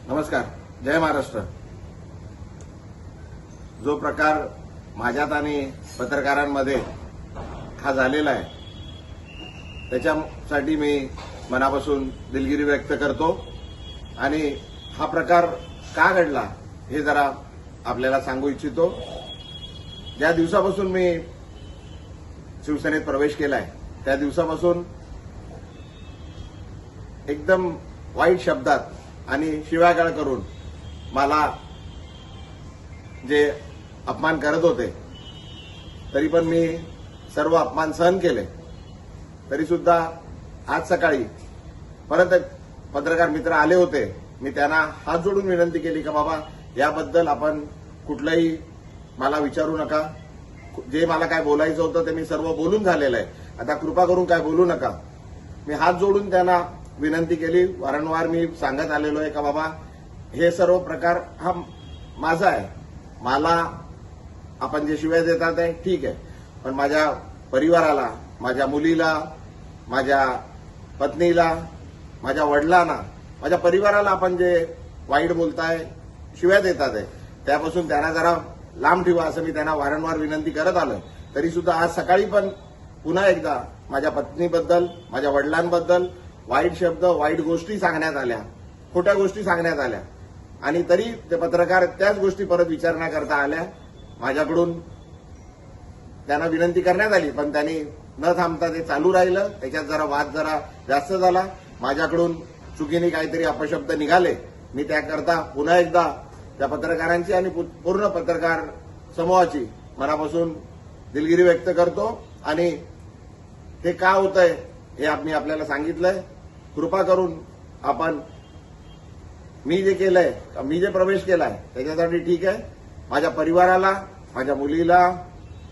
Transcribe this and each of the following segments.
नमस्कार. जय महाराष्ट्र. जो प्रकार माझ्यात आणि पत्रकारांमध्ये हा झालेला आहे त्याच्यासाठी मी मनापासून दिलगिरी व्यक्त करतो आणि हा प्रकार का घडला हे जरा आपल्याला सांगू इच्छितो. ज्या दिवसापासून मी शिवसेनेत प्रवेश केलाय त्या दिवसापासून एकदम वाईट शब्दात आणि शिव्यागाळ करून मला जे अपमान करत होते तरी पण मी सर्व अपमान सहन केले. तरी सुद्धा आज सकाळी परत एक पत्रकार मित्र आले होते. मी त्यांना हात जोडून विनंती केली की बाबा याबद्दल आपण कुठलंही मला विचारू नका. जे मला काय बोलायचं होतं ते मी सर्व बोलून झालेलं आहे. आता कृपा करून काय बोलू नका. मी हात जोडून त्यांना विनंती केली. वारंवार मी सांगत आलेलो आहे का बाबा हे सर्व प्रकार हा माझा आहे. मला आपण जे शिव्या देतात आहे ठीक आहे, पण माझ्या परिवाराला, माझ्या मुलीला, माझ्या पत्नीला, माझ्या वडिलांना, माझ्या परिवाराला आपण जे वाईट बोलताय, शिव्या देतात आहे त्यापासून त्यांना जरा लांब ठेवा असं मी त्यांना वारंवार विनंती करत आलोय. तरी सुद्धा आज सकाळी पण पुन्हा एकदा माझ्या पत्नीबद्दल, माझ्या वडिलांबद्दल वाईट शब्द, वाईट गोष्टी सांगण्यात आल्या, खोट्या गोष्टी सांगण्यात आल्या आणि तरी ते पत्रकार त्याच गोष्टी परत विचारण्याकरता आल्या. माझ्याकडून त्यांना विनंती करण्यात आली पण त्यांनी न थांबता ते चालू राहिलं. त्याच्यात जरा वाद जरा जास्त झाला. माझ्याकडून चुकीने काहीतरी अपशब्द निघाले. मी त्याकरता पुन्हा एकदा त्या पत्रकारांची आणि पूर्ण पत्रकार समूहाची मनापासून दिलगिरी व्यक्त करतो आणि हे का होतंय हे मी आपल्याला सांगितलंय. कृपा करून आपण मी जे केलंय, मी जे प्रवेश केलाय त्याच्यासाठी ठीक आहे. माझ्या परिवाराला, माझ्या मुलीला,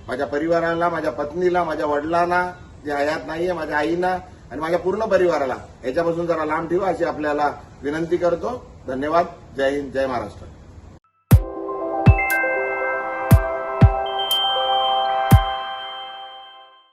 माझ्या परिवाराला, माझ्या पत्नीला, माझ्या वडिलांना जे हयात नाहीये, माझ्या आईना आणि माझ्या पूर्ण परिवाराला याच्यापासून जरा लांब ठेवा अशी आपल्याला विनंती करतो. धन्यवाद. जय हिंद. जय महाराष्ट्र.